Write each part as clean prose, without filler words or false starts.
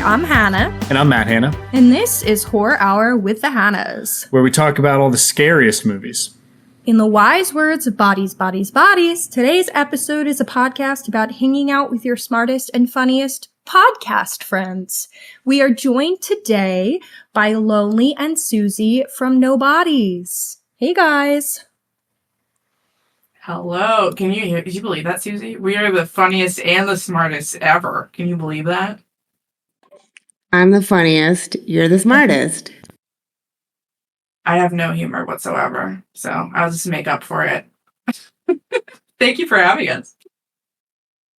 I'm Hannah. And I'm Matt Hannah. And this is Horror Hour with the Hannahs, where we talk about all the scariest movies. In the wise words of Bodies, Bodies, Bodies, today's episode is a podcast about hanging out with your smartest and funniest podcast friends. We are joined today by Lonely and Suzie from No Bodies. Hey, guys. Hello. Can you believe that, Suzie? We are the funniest and the smartest ever. Can you believe that? I'm the funniest. You're the smartest. I have no humor whatsoever, so I'll just make up for it. Thank you for having us.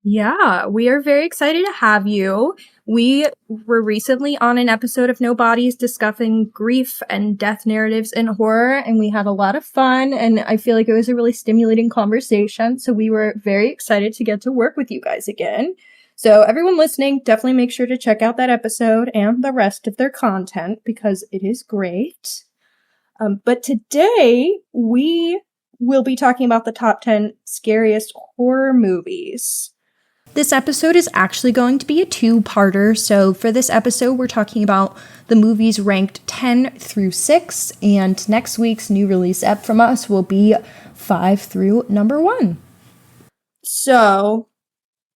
Yeah, we are very excited to have you. We were recently on an episode of No Bodies discussing grief and death narratives in horror, and we had a lot of fun, and I feel like it was a really stimulating conversation, so we were very excited to get to work with you guys again. So everyone listening, definitely make sure to check out that episode and the rest of their content, because it is great. But today, we will be talking about the top 10 scariest horror movies. This episode is actually going to be a two-parter, so for this episode, we're talking about the movies ranked 10 through 6, and next week's new release ep from us will be 5 through number 1. So,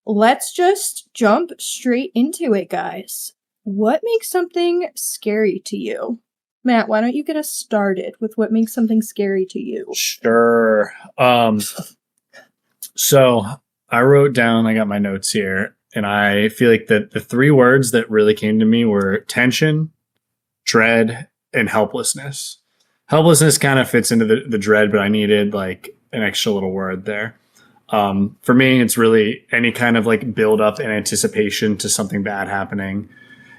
let's just jump straight into it, guys. What makes something scary to you? Matt, why don't you get us started with what makes something scary to you? Sure. So I wrote down, I got my notes here, and I feel like that the three words that really came to me were tension, dread, and helplessness. Helplessness kind of fits into the dread, but I needed like an extra little word there. For me, it's really any kind of like build up and anticipation to something bad happening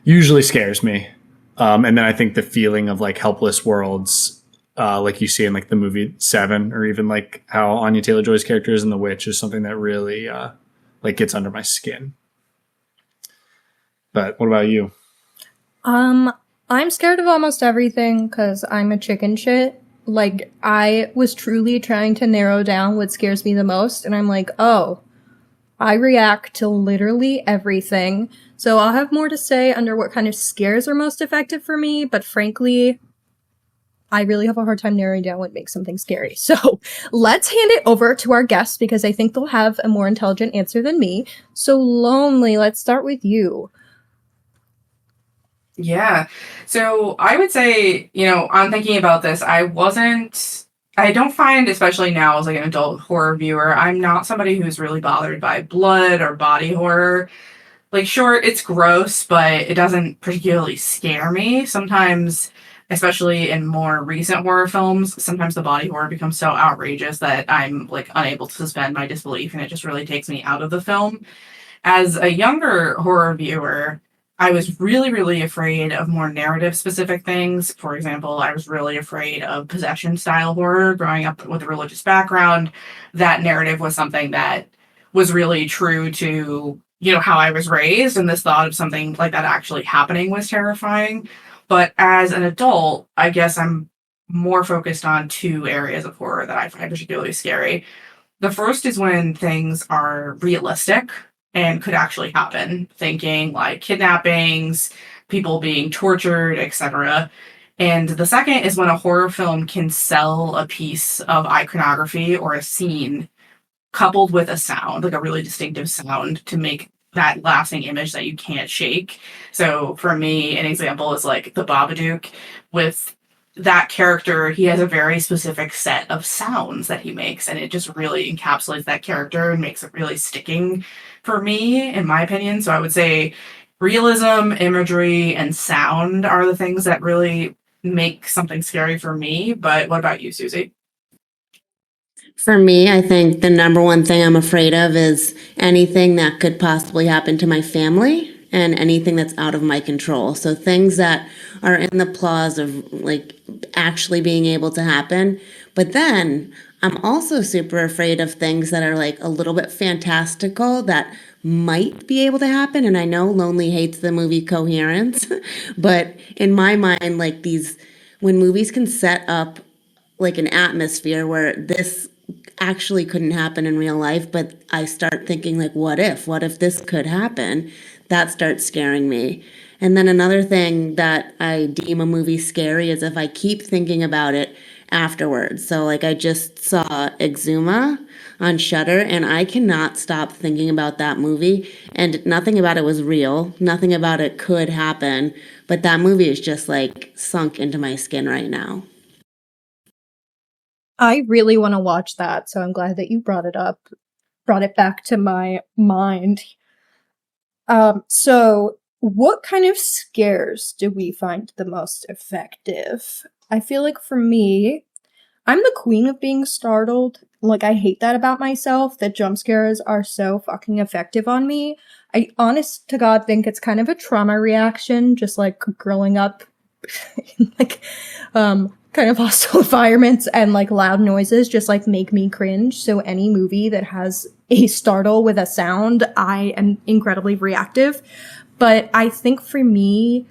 usually scares me. And then I think the feeling of like helpless worlds, like you see in like the movie Seven, or even like how Anya Taylor-Joy's character is in The Witch, is something that really like gets under my skin. But what about you? I'm scared of almost everything because I'm a chicken shit. Like, I was truly trying to narrow down what scares me the most, and I'm like, oh, I react to literally everything. So I'll have more to say under what kind of scares are most effective for me, but frankly, I really have a hard time narrowing down what makes something scary. So let's hand it over to our guests because I think they'll have a more intelligent answer than me. So Lonely, let's start with you. Yeah. So I would say, on thinking about this, I don't find, especially now as like an adult horror viewer, I'm not somebody who's really bothered by blood or body horror. Like, sure, it's gross, but it doesn't particularly scare me. Sometimes, especially in more recent horror films, sometimes the body horror becomes so outrageous that I'm like unable to suspend my disbelief, and it just really takes me out of the film. As a younger horror viewer, I was really, really afraid of more narrative-specific things. For example, I was really afraid of possession-style horror. Growing up with a religious background, that narrative was something that was really true to, how I was raised, and this thought of something like that actually happening was terrifying. But as an adult, I guess I'm more focused on two areas of horror that I find particularly scary. The first is when things are realistic and could actually happen, thinking like kidnappings, people being tortured, etc. And the second is when a horror film can sell a piece of iconography or a scene coupled with a sound, like a really distinctive sound, to make that lasting image that you can't shake. So for me, an example is like the Babadook. With that character, he has a very specific set of sounds that he makes, and it just really encapsulates that character and makes it really sticking for me, in my opinion. So I would say realism, imagery, and sound are the things that really make something scary for me. But what about you, Suzie? For me, I think the number one thing I'm afraid of is anything that could possibly happen to my family and anything that's out of my control. So things that are in the clause of like actually being able to happen. But then I'm also super afraid of things that are like a little bit fantastical that might be able to happen. And I know Lonely hates the movie Coherence, but in my mind, like when movies can set up like an atmosphere where this actually couldn't happen in real life, but I start thinking like, what if this could happen? That starts scaring me. And then another thing that I deem a movie scary is if I keep thinking about it afterwards. So like I just saw Exuma on Shudder, and I cannot stop thinking about that movie, and nothing about it was real. Nothing about it could happen, but that movie is just like sunk into my skin right now. I really want to watch that, so I'm glad that you brought it back to my mind. So what kind of scares do we find the most effective? I feel like for me, I'm the queen of being startled. Like, I hate that about myself, that jump scares are so fucking effective on me. I honest to God think it's kind of a trauma reaction, just like growing up in like kind of hostile environments, and like loud noises just like make me cringe. So any movie that has a startle with a sound, I am incredibly reactive. But I think for me,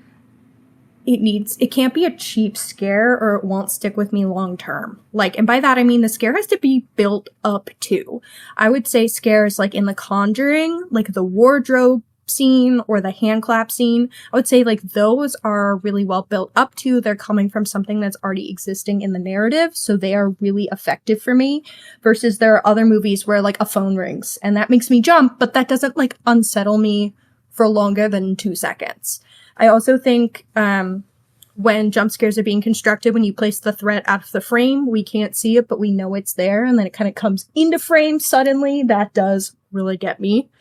it can't be a cheap scare or it won't stick with me long term. Like, and by that I mean the scare has to be built up too. I would say scares like in The Conjuring, like the wardrobe scene or the hand clap scene, I would say like those are really well built up to. They're coming from something that's already existing in the narrative, so they are really effective for me. Versus there are other movies where like a phone rings and that makes me jump, but that doesn't like unsettle me for longer than 2 seconds. I also think when jump scares are being constructed, when you place the threat out of the frame, we can't see it, but we know it's there, and then it kind of comes into frame suddenly. That does really get me.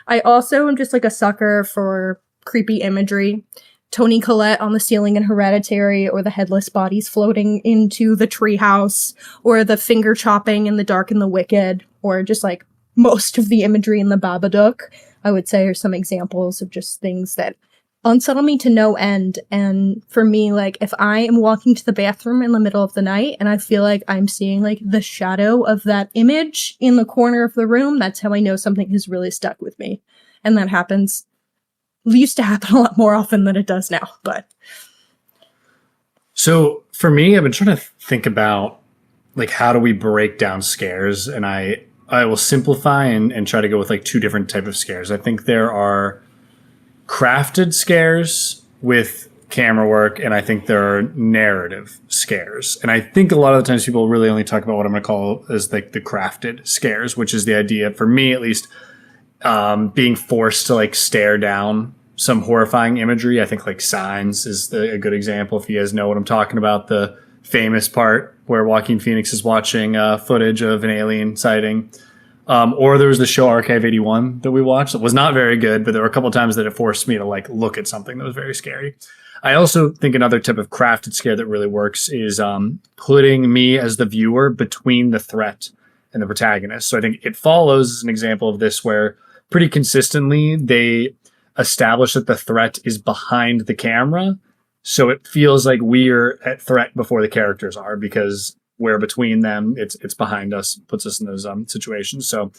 I also am just like a sucker for creepy imagery. Toni Collette on the ceiling in Hereditary, or the headless bodies floating into the treehouse, or the finger chopping in The Dark and the Wicked, or just like most of the imagery in The Babadook, I would say are some examples of just things that unsettle me to no end. And for me, like, if I am walking to the bathroom in the middle of the night and I feel like I'm seeing like the shadow of that image in the corner of the room, that's how I know something has really stuck with me. And that used to happen a lot more often than it does now. But So for me, I've been trying to think about like how do we break down scares, and I will simplify and try to go with like 2 different type of scares. I think there are crafted scares with camera work, and I think there are narrative scares. And I think a lot of the times people really only talk about what I'm going to call as like the crafted scares, which is the idea, for me at least, being forced to like stare down some horrifying imagery. I think like Signs is a good example. If you guys know what I'm talking about, the famous part where Joaquin Phoenix is watching footage of an alien sighting. Or there was the show Archive 81 that we watched. It was not very good, but there were a couple of times that it forced me to like look at something that was very scary. I also think another type of crafted scare that really works is putting me as the viewer between the threat and the protagonist. So I think It Follows is an example of this, where pretty consistently they establish that the threat is behind the camera. So it feels like we're at threat before the characters are, because we're between them. It's behind us, puts us in those situations. So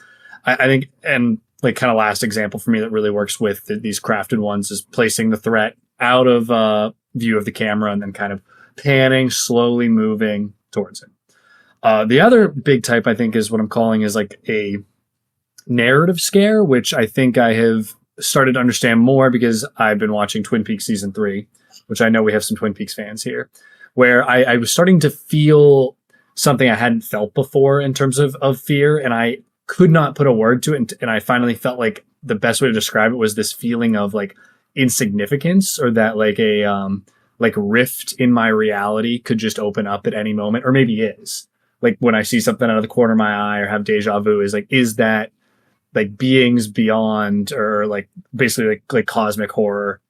I think, and like kind of last example for me that really works with these crafted ones is placing the threat out of view of the camera and then kind of panning, slowly moving towards it. The other big type I think is what I'm calling is like a narrative scare, which I think I have started to understand more because I've been watching Twin Peaks season 3, which I know we have some Twin Peaks fans here, where I was starting to feel something I hadn't felt before in terms of fear, and I could not put a word to it. And I finally felt like the best way to describe it was this feeling of like insignificance, or that like a like rift in my reality could just open up at any moment, or maybe is. Like when I see something out of the corner of my eye or have deja vu, is that like beings beyond, or like basically like cosmic horror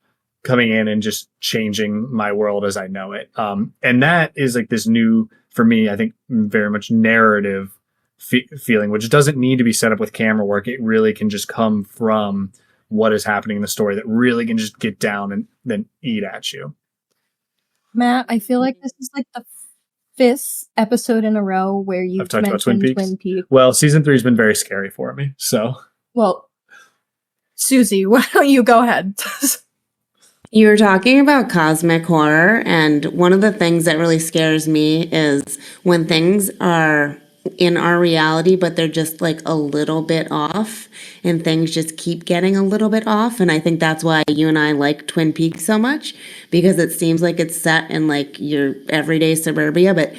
coming in and just changing my world as I know it. And that is like this new, for me, I think very much narrative feeling, which doesn't need to be set up with camera work. It really can just come from what is happening in the story that really can just get down and then eat at you. Matt, I feel like this is like the 5th episode in a row where you've talked about Twin mentioned Peaks. Twin Peaks. Well, season 3 has been very scary for me. So, Well, Suzie, why don't you go ahead? You were talking about cosmic horror, and one of the things that really scares me is when things are in our reality, but they're just like a little bit off, and things just keep getting a little bit off. And I think that's why you and I like Twin Peaks so much, because it seems like it's set in like your everyday suburbia, but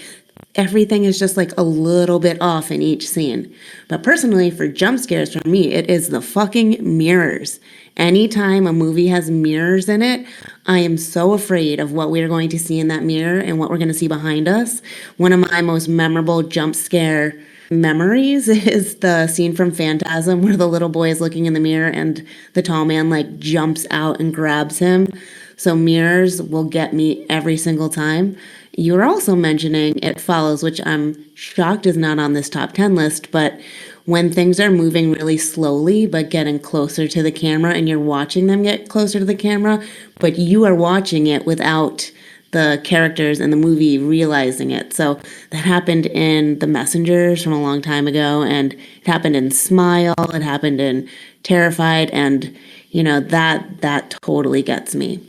everything is just like a little bit off in each scene. But personally, for jump scares, for me, it is the fucking mirrors. Anytime a movie has mirrors in it, I am so afraid of what we're going to see in that mirror and what we're going to see behind us. One of my most memorable jump scare memories is the scene from Phantasm where the little boy is looking in the mirror and the tall man like jumps out and grabs him. So mirrors will get me every single time. You were also mentioning It Follows, which I'm shocked is not on this top 10 list, but when things are moving really slowly but getting closer to the camera and you're watching them get closer to the camera, but you are watching it without the characters in the movie realizing it. So that happened in The Messengers from a long time ago, and it happened in Smile, it happened in Terrified, and you know, that totally gets me.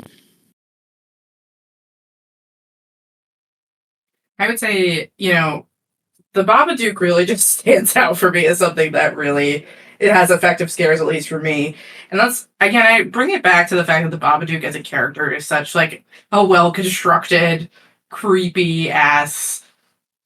I would say, the Babadook really just stands out for me as something that really it has effective scares, at least for me. And that's again, I bring it back to the fact that the Babadook as a character is such like a well constructed, creepy ass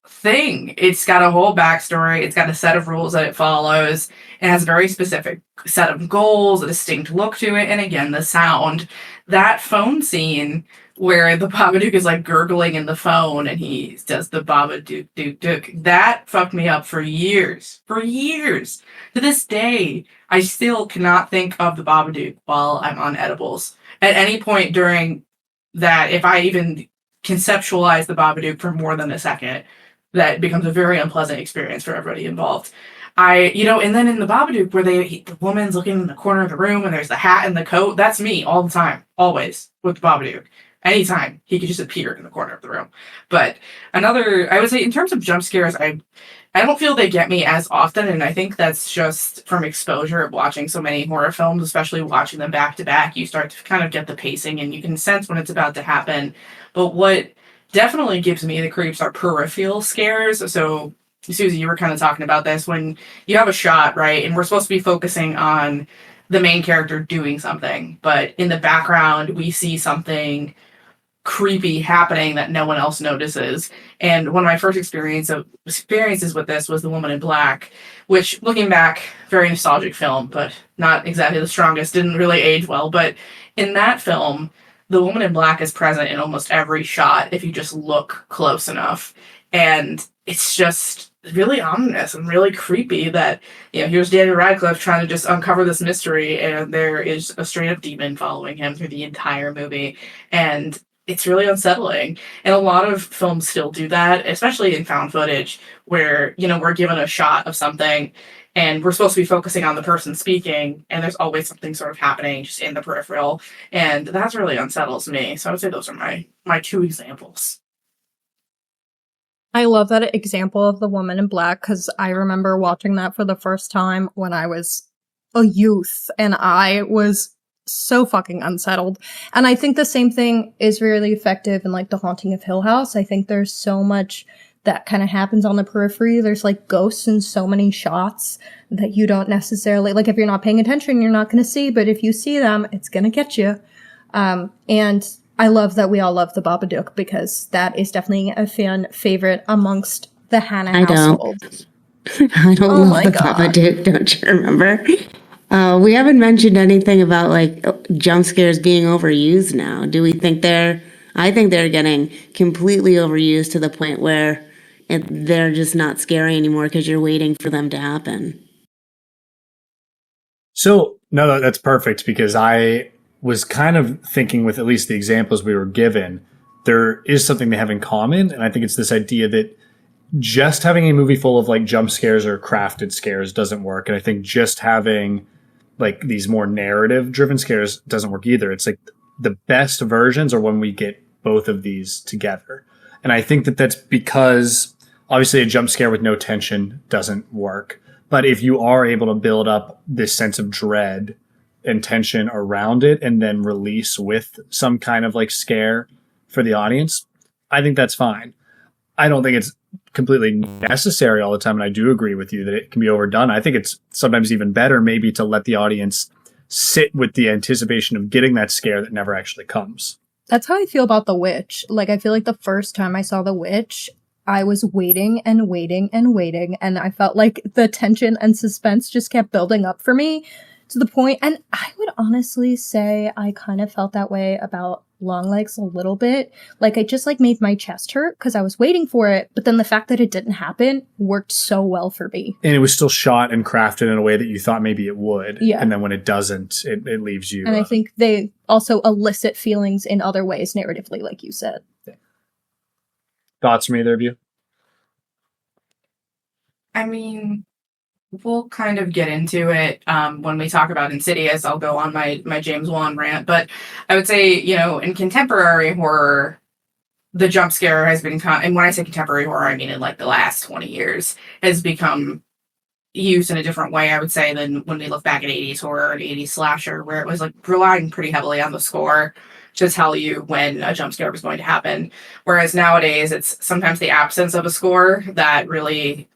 thing. It's got a whole backstory. It's got a set of rules that it follows. It has a very specific set of goals, a distinct look to it, and again, the sound. That phone scene where the Babadook is like gurgling in the phone and he does the Babadook dook dook. That fucked me up for years. For years. To this day, I still cannot think of the Babadook while I'm on edibles. At any point during that, if I even conceptualize the Babadook for more than a second, that becomes a very unpleasant experience for everybody involved. And then in the Babadook, where the woman's looking in the corner of the room and there's the hat and the coat, that's me all the time, always, with the Babadook. Anytime he could just appear in the corner of the room. But I would say in terms of jump scares, I don't feel they get me as often, and I think that's just from exposure of watching so many horror films, especially watching them back to back. You start to kind of get the pacing and you can sense when it's about to happen. But what definitely gives me the creeps are peripheral scares. So, Susie, you were kind of talking about this when you have a shot, right? And we're supposed to be focusing on the main character doing something, but in the background, we see something creepy happening that no one else notices. And one of my first experiences with this was The Woman in Black, which, looking back, very nostalgic film, but not exactly the strongest, didn't really age well. But in that film, the Woman in Black is present in almost every shot if you just look close enough. And it's just really ominous and really creepy that, here's Daniel Radcliffe trying to just uncover this mystery, and there is a straight up demon following him through the entire movie. And it's really unsettling. And a lot of films still do that, especially in found footage, where, we're given a shot of something and we're supposed to be focusing on the person speaking, and there's always something sort of happening just in the peripheral. And that's really unsettles me. So I would say those are my two examples. I love that example of The Woman in Black because I remember watching that for the first time when I was a youth, and I was so fucking unsettled. And I think the same thing is really effective in like The Haunting of Hill House. I think there's so much that kind of happens on the periphery. There's like ghosts in so many shots that you don't necessarily, like if you're not paying attention, you're not going to see, but if you see them, it's going to get you. And I love that we all love the Babadook because that is definitely a fan favorite amongst the Hannah household. I don't love the Babadook, don't you remember? We haven't mentioned anything about like jump scares being overused now. Do we think I think they're getting completely overused to the point where they're just not scary anymore because you're waiting for them to happen. So, no, that's perfect because I was kind of thinking with at least the examples we were given, there is something they have in common. And I think it's this idea that just having a movie full of like jump scares or crafted scares doesn't work. And I think just having like these more narrative driven scares doesn't work either. It's like the best versions are when we get both of these together. And I think that that's because obviously a jump scare with no tension doesn't work. But if you are able to build up this sense of dread and tension around it and then release with some kind of like scare for the audience, I think that's fine. I don't think it's completely necessary all the time. And I do agree with you that it can be overdone. I think it's sometimes even better maybe to let the audience sit with the anticipation of getting that scare that never actually comes. That's how I feel about The Witch. Like, I feel like the first time I saw The Witch, I was waiting and waiting and waiting, and I felt like the tension and suspense just kept building up for me to the point, and I would honestly say I kind of felt that way about Longlegs a little bit. Like, it just, like, made my chest hurt because I was waiting for it, but then the fact that it didn't happen worked so well for me. And it was still shot and crafted in a way that you thought maybe it would. Yeah. And then when it doesn't, it leaves you. And I think they also elicit feelings in other ways narratively, like you said. Thoughts from either of you? I mean, we'll kind of get into it when we talk about Insidious. I'll go on my James Wan rant, but I would say, in contemporary horror, the jump scare has been, and when I say contemporary horror, I mean in like the last 20 years, has become used in a different way, I would say, than when we look back at 80s horror and 80s slasher, where it was like relying pretty heavily on the score to tell you when a jump scare was going to happen. Whereas nowadays, it's sometimes the absence of a score that really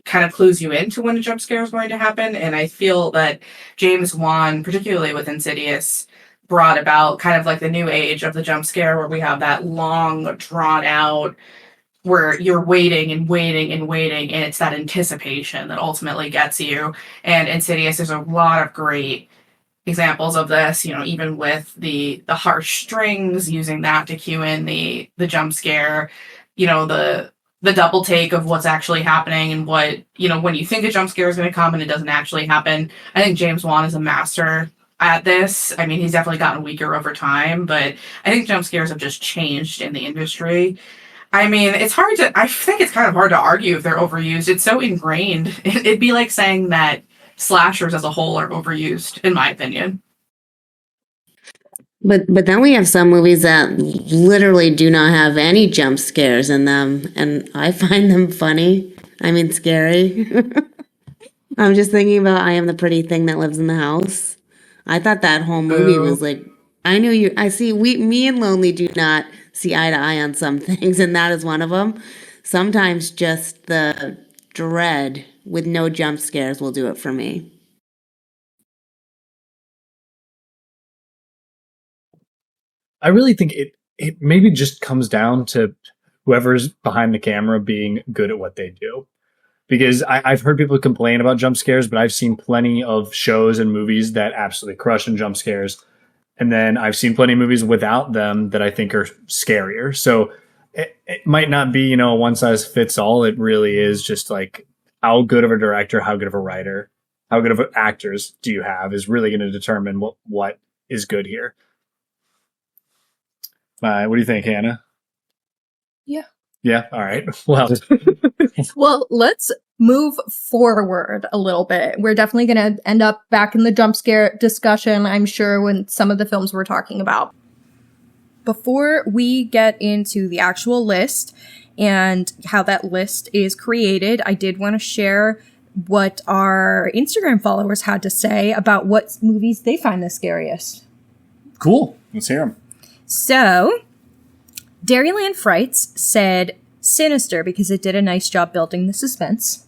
kind of clues you into when a jump scare is going to happen. And I feel that James Wan, particularly with Insidious, brought about kind of like the new age of the jump scare, where we have that long, drawn out, where you're waiting and waiting and waiting, and it's that anticipation that ultimately gets you. And Insidious, there's a lot of great examples of this, even with the harsh strings, using that to cue in the jump scare, the double take of what's actually happening and what, when you think a jump scare is going to come and it doesn't actually happen. I think James Wan is a master at this. I mean, he's definitely gotten weaker over time, but I think jump scares have just changed in the industry. I mean, I think it's kind of hard to argue if they're overused. It's so ingrained. It'd be like saying that slashers as a whole are overused, in my opinion. But then we have some movies that literally do not have any jump scares in them, and I find them funny. I mean, scary. I'm just thinking about I Am the Pretty Thing That Lives in the House. I thought that whole movie was like, me and Lonely do not see eye to eye on some things, and that is one of them. Sometimes just the dread with no jump scares will do it for me. I really think it maybe just comes down to whoever's behind the camera being good at what they do. Because I've heard people complain about jump scares, but I've seen plenty of shows and movies that absolutely crush in jump scares. And then I've seen plenty of movies without them that I think are scarier. So it might not be, a one size fits all. It really is just like how good of a director, how good of a writer, how good of actors do you have is really going to determine what is good here. What do you think, Hannah? Yeah. Yeah. All right. Well, well, let's move forward a little bit. We're definitely going to end up back in the jump scare discussion, I'm sure, when some of the films we're talking about. Before we get into the actual list and how that list is created, I did want to share what our Instagram followers had to say about what movies they find the scariest. Cool. Let's hear them. So, Dairyland Frights said Sinister because it did a nice job building the suspense.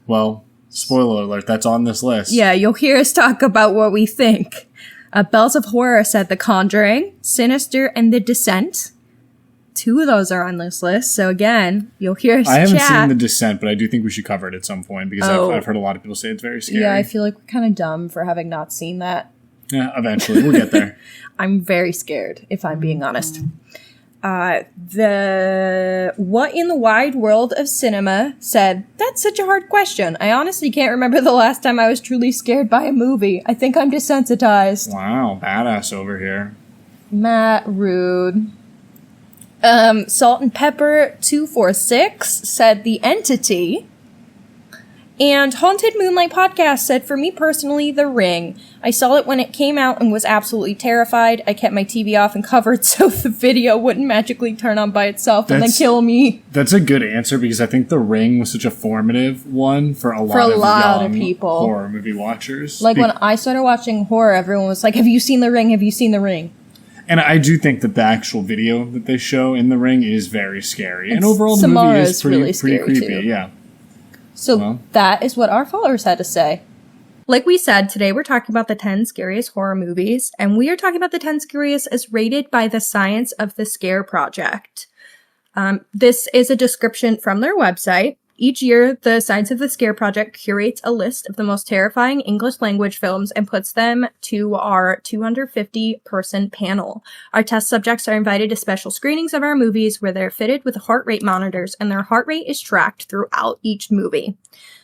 Well, spoiler alert, that's on this list. Yeah, you'll hear us talk about what we think. Bells of Horror said The Conjuring, Sinister, and The Descent. 2 of those are on this list, so again, you'll hear us I haven't chat. seen The Descent, but I do think we should cover it at some point because I've heard a lot of people say it's very scary. Yeah, I feel like we're kind of dumb for having not seen that. Yeah, eventually. We'll get there. I'm very scared, if I'm being honest. The What in the Wide World of Cinema said, that's such a hard question. I honestly can't remember the last time I was truly scared by a movie. I think I'm desensitized. Wow, badass over here. Matt, rude. Salt and Pepper 246 said The Entity. And Haunted Moonlight Podcast said, for me personally, The Ring. I saw it when it came out and was absolutely terrified. I kept my TV off and covered so the video wouldn't magically turn on by itself and then kill me. That's a good answer because I think The Ring was such a formative one for a lot of people. Horror movie watchers. Like when I started watching horror, everyone was like, have you seen The Ring? Have you seen The Ring? And I do think that the actual video that they show in the ring is very scary. And overall, the Samara movie is pretty, really pretty scary, creepy. too. Yeah. So that is what our followers had to say. Like we said, today we're talking about the 10 scariest horror movies, and we are talking about the 10 scariest as rated by the Science of the Scare Project. This is a description from their website. Each year, the Science of the Scare Project curates a list of the most terrifying English language films and puts them to our 250-person panel. Our test subjects are invited to special screenings of our movies where they're fitted with heart rate monitors, and their heart rate is tracked throughout each movie.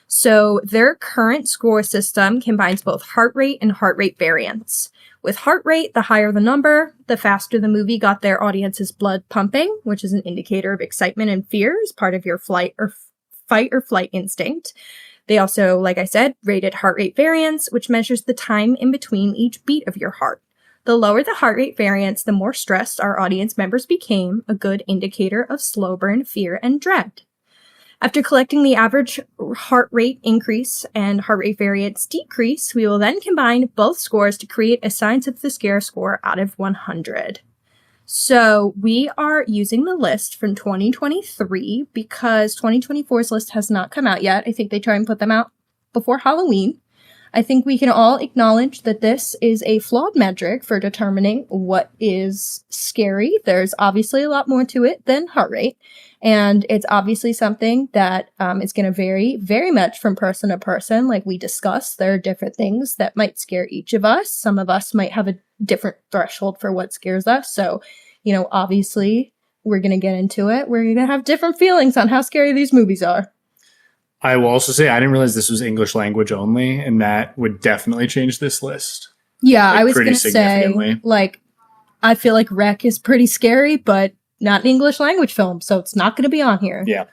So their current score system combines both heart rate and heart rate variance. With heart rate, the higher the number, the faster the movie got their audience's blood pumping, which is an indicator of excitement and fear as part of your fight or flight instinct. They also, like I said, rated heart rate variance, which measures the time in between each beat of your heart. The lower the heart rate variance, the more stressed our audience members became, a good indicator of slow burn, fear, and dread. After collecting the average heart rate increase and heart rate variance decrease, we will then combine both scores to create a Science of the Scare score out of 100. So we are using the list from 2023 because 2024's list has not come out yet. I think they try and put them out before Halloween. I think we can all acknowledge that this is a flawed metric for determining what is scary. There's obviously a lot more to it than heart rate. And it's obviously something that is going to vary very much from person to person. Like we discussed, there are different things that might scare each of us. Some of us might have a different threshold for what scares us. So, obviously, we're going to get into it. We're going to have different feelings on how scary these movies are. I will also say I didn't realize this was English language only, and that would definitely change this list. Yeah, I was going to say, I feel like Wreck is pretty scary, but not an English language film, so it's not going to be on here. Yeah.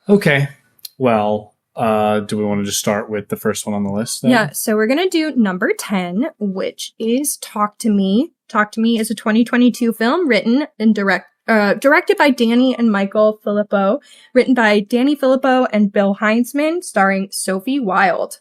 Okay. Well, do we want to just start with the first one on the list then? Yeah, so we're going to do number 10, which is Talk to Me. Talk to Me is a 2022 film written and directed by Danny and Michael Filippo, written by Danny Filippo and Bill Heinzman, starring Sophie Wilde.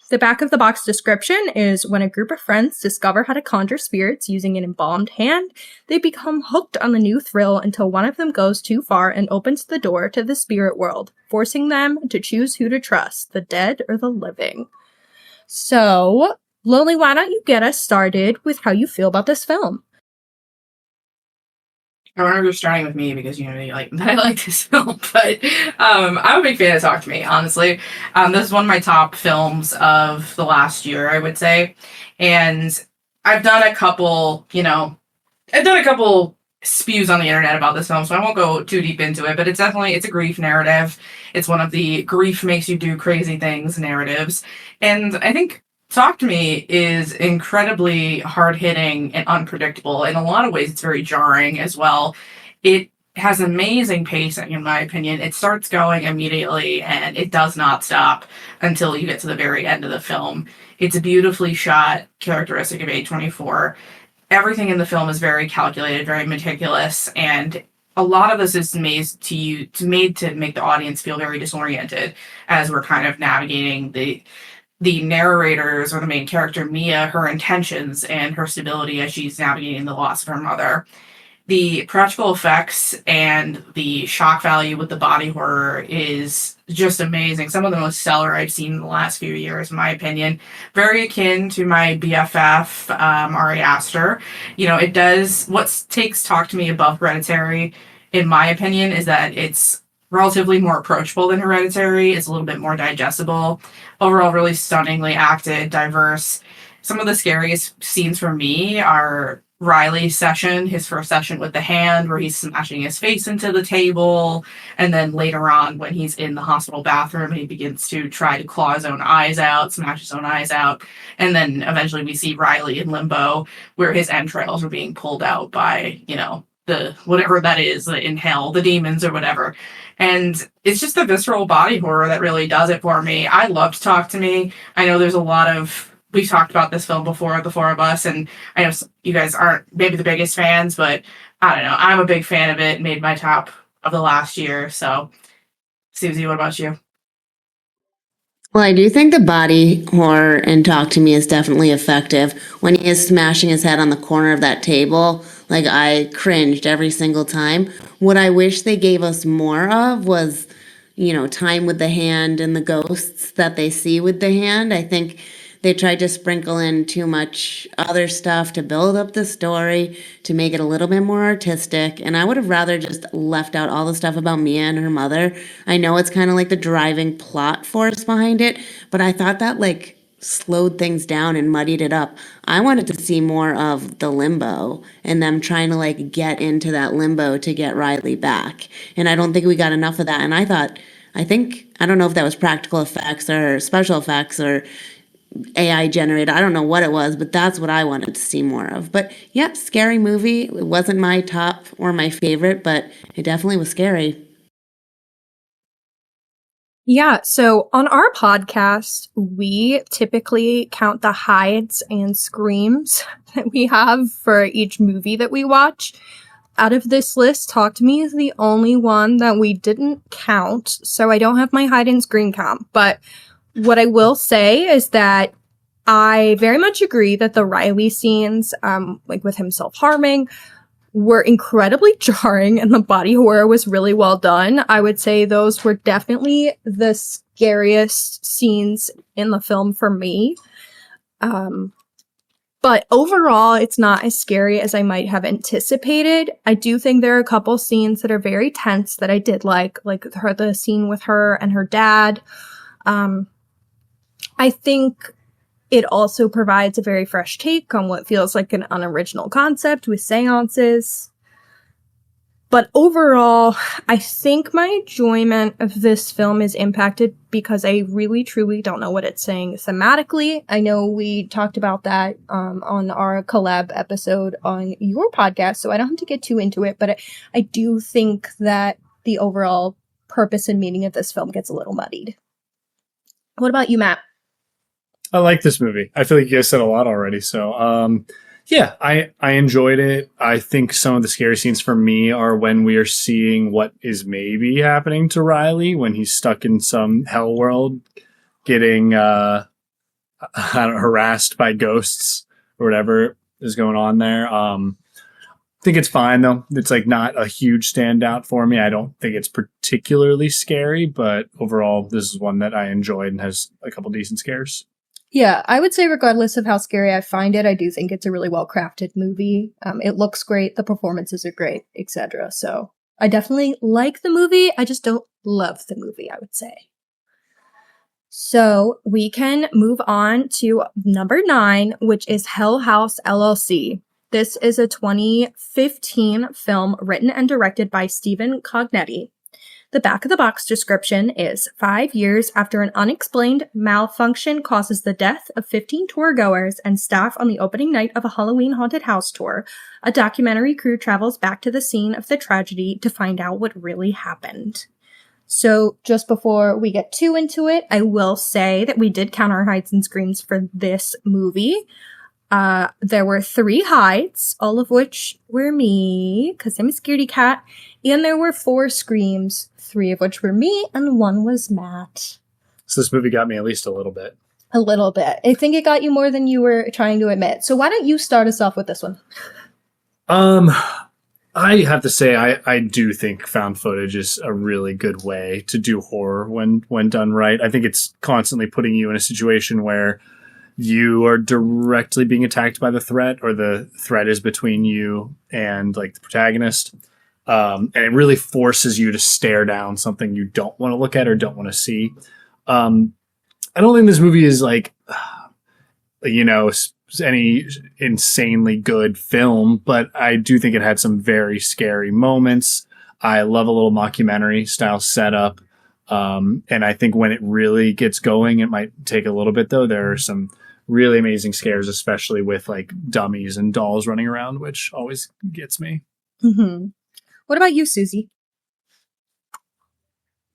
The back of the box description is when a group of friends discover how to conjure spirits using an embalmed hand, they become hooked on the new thrill until one of them goes too far and opens the door to the spirit world, forcing them to choose who to trust, the dead or the living. So, Lonely, why don't you get us started with how you feel about this film? I remember you're starting with me because I like this film, but I'm a big fan of Talk to Me, honestly. This is one of my top films of the last year, I would say. And I've done a couple spews on the internet about this film, so I won't go too deep into it, but it's a grief narrative. It's one of the grief makes you do crazy things narratives. And I think Talk to Me is incredibly hard-hitting and unpredictable. In a lot of ways, it's very jarring as well. It has amazing pacing, in my opinion. It starts going immediately, and it does not stop until you get to the very end of the film. It's beautifully shot, characteristic of A24. Everything in the film is very calculated, very meticulous, and a lot of this is made to make the audience feel very disoriented as we're kind of navigating the narrators or the main character, Mia, her intentions and her stability as she's navigating the loss of her mother. The practical effects and the shock value with the body horror is just amazing. Some of the most stellar I've seen in the last few years, in my opinion. Very akin to my BFF, Ari Aster. What takes Talk to Me above Hereditary, in my opinion, is that it's relatively more approachable than Hereditary. It's a little bit more digestible. Overall, really stunningly acted, diverse. Some of the scariest scenes for me are Riley's session, his first session with the hand, where he's smashing his face into the table. And then later on, when he's in the hospital bathroom, and he begins to try to claw his own eyes out, smash his own eyes out. And then eventually we see Riley in limbo, where his entrails are being pulled out by, the whatever that is in hell, the demons or whatever. And it's just the visceral body horror that really does it for me. I loved Talk to Me. I know there's a lot of, we've talked about this film before, the four of us, and I know you guys aren't maybe the biggest fans, but I don't know. I'm a big fan of it. It made my top of the last year. So, Suzie, what about you? Well, I do think the body horror in Talk to Me is definitely effective. When he is smashing his head on the corner of that table, like I cringed every single time. What I wish they gave us more of was, time with the hand and the ghosts that they see with the hand. I think they tried to sprinkle in too much other stuff to build up the story, to make it a little bit more artistic. And I would have rather just left out all the stuff about Mia and her mother. I know it's kind of like the driving plot force behind it, but I thought that slowed things down and muddied it up. I wanted to see more of the limbo and them trying to get into that limbo to get Riley back. And I don't think we got enough of that. And I don't know if that was practical effects or special effects or AI generated. I don't know what it was, but that's what I wanted to see more of. But yep, scary movie. It wasn't my top or my favorite, but it definitely was scary. Yeah, so on our podcast, we typically count the hides and screams that we have for each movie that we watch. Out of this list, Talk to Me is the only one that we didn't count, so I don't have my hide and scream count. But what I will say is that I very much agree that the Riley scenes, with him self-harming, were incredibly jarring, and the body horror was really well done. I would say those were definitely the scariest scenes in the film for me. But overall, it's not as scary as I might have anticipated. I do think there are a couple scenes that are very tense that I did like the scene with her and her dad. I think it also provides a very fresh take on what feels like an unoriginal concept with seances. But overall, I think my enjoyment of this film is impacted because I really, truly don't know what it's saying thematically. I know we talked about that on our collab episode on your podcast, so I don't have to get too into it, but I do think that the overall purpose and meaning of this film gets a little muddied. What about you, Matt? I like this movie. I feel like you guys said a lot already. So, yeah, I enjoyed it. I think some of the scary scenes for me are when we are seeing what is maybe happening to Riley when he's stuck in some hell world, getting harassed by ghosts or whatever is going on there. I think it's fine though. It's not a huge standout for me. I don't think it's particularly scary, but overall, this is one that I enjoyed and has a couple decent scares. Yeah, I would say regardless of how scary I find it, I do think it's a really well-crafted movie. It looks great, the performances are great, etc. So I definitely like the movie. I just don't love the movie, I would say. So we can move on to number 9, which is Hell House LLC. This is a 2015 film written and directed by Stephen Cognetti. The back of the box description is 5 years after an unexplained malfunction causes the death of 15 tour-goers and staff on the opening night of a Halloween haunted house tour, a documentary crew travels back to the scene of the tragedy to find out what really happened. So just before we get too into it, I will say that we did count our hides and screams for this movie. There were 3 hides, all of which were me, because I'm a scaredy cat, and there were 4 screams, 3 of which were me, and 1 was Matt. So this movie got me at least a little bit. A little bit. I think it got you more than you were trying to admit. So why don't you start us off with this one? I have to say, I do think found footage is a really good way to do horror when done right. I think it's constantly putting you in a situation where you are directly being attacked by the threat, or the threat is between you and the protagonist. And it really forces you to stare down something you don't want to look at or don't want to see. I don't think this movie is any insanely good film, but I do think it had some very scary moments. I love a little mockumentary style setup. And I think when it really gets going, it might take a little bit though. There are some really amazing scares, especially with dummies and dolls running around, which always gets me. Mm-hmm. What about you, Suzie?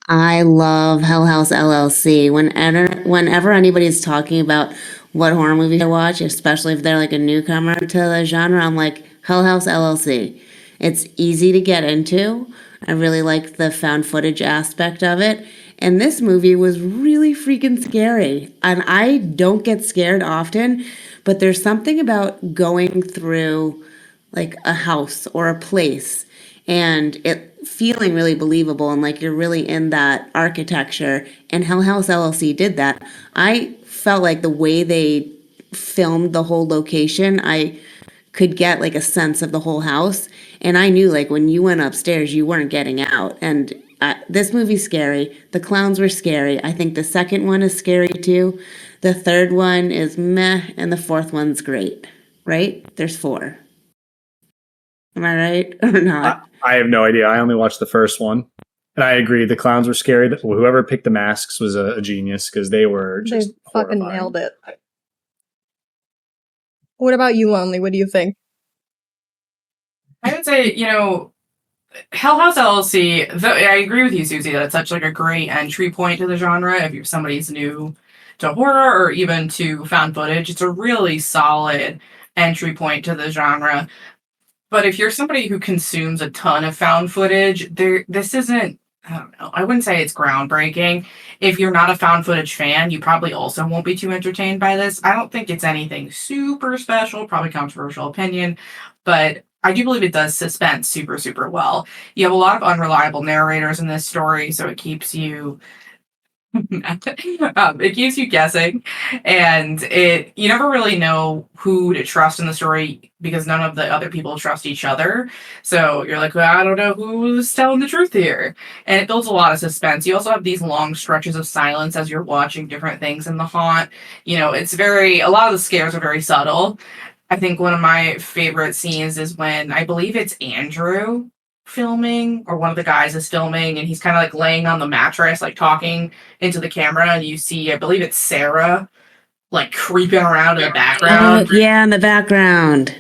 I love Hell House LLC. Whenever anybody's talking about what horror movie to watch, especially if they're a newcomer to the genre, I'm like, Hell House LLC. It's easy to get into. I really like the found footage aspect of it. And this movie was really freaking scary. And I don't get scared often, but there's something about going through like a house or a place and it feeling really believable and like you're really in that architecture. And Hell House LLC did that. I felt like the way they filmed the whole location, I could get like a sense of the whole house. And I knew like when you went upstairs, you weren't getting out. And this movie's scary. The clowns were scary. I think the second one is scary too. The third one is meh. And the fourth one's great, right? There's 4. Am I right or not? I have no idea. I only watched the first one. And I agree. The clowns were scary. Whoever picked the masks was a genius because they were just fucking horrifying. nailed it. What about you, Lonely? What do you think? I would say, Hell House LLC, I agree with you, Suzie, that it's such like a great entry point to the genre. If you're somebody's new to horror or even to found footage, it's a really solid entry point to the genre. But if you're somebody who consumes a ton of found footage, this isn't, I don't know, I wouldn't say it's groundbreaking. If you're not a found footage fan, you probably also won't be too entertained by this. I don't think it's anything super special, probably controversial opinion, but I do believe it does suspense super, super well. You have a lot of unreliable narrators in this story, so it keeps you it keeps you guessing, and you never really know who to trust in the story because none of the other people trust each other. So you're like, well, I don't know who's telling the truth here, and it builds a lot of suspense. You also have these long stretches of silence as you're watching different things in the haunt. It's a lot of the scares are very subtle. I think one of my favorite scenes is when I believe it's Andrew filming, or one of the guys is filming, and he's kind of like laying on the mattress, like talking into the camera, and you see, I believe it's Sarah, like creeping around in the background. Yeah, in the background.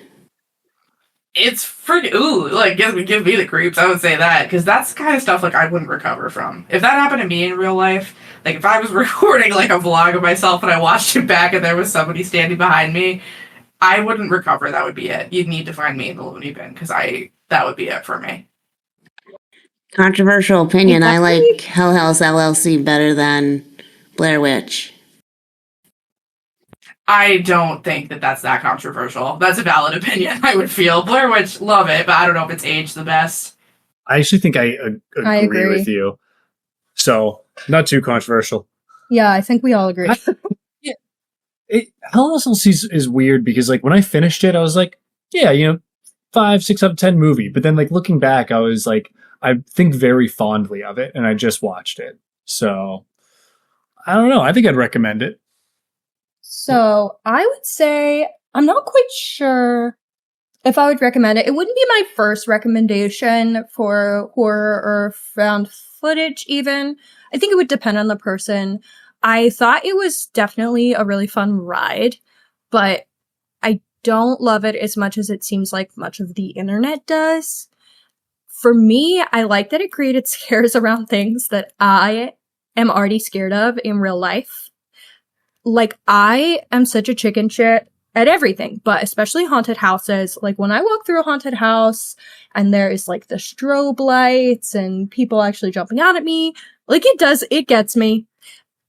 It's freaking, ooh, like give me the creeps. I would say that, because that's the kind of stuff like I wouldn't recover from. If that happened to me in real life, like if I was recording like a vlog of myself and I watched it back and there was somebody standing behind me, I wouldn't recover. That would be it. You'd need to find me in the loony bin, because that would be it for me. Controversial opinion. I like Hell House LLC better than Blair Witch. I don't think that that's that controversial. That's a valid opinion, I would feel. Blair Witch, love it, but I don't know if it's aged the best. I actually think I agree with you. So, not too controversial. Yeah, I think we all agree. Hell House LLC is weird because, like, when I finished it, I was like, yeah, 5, 6 out of 10 movie. But then, like, looking back, I was like, I think very fondly of it, and I just watched it. So, I don't know. I think I'd recommend it. So, I would say, I'm not quite sure if I would recommend it. It wouldn't be my first recommendation for horror or found footage, even. I think it would depend on the person. I thought it was definitely a really fun ride, but I don't love it as much as it seems like much of the internet does. For me, I like that it created scares around things that I am already scared of in real life. Like, I am such a chicken shit at everything, but especially haunted houses. Like, when I walk through a haunted house and there is like the strobe lights and people actually jumping out at me, like, it gets me.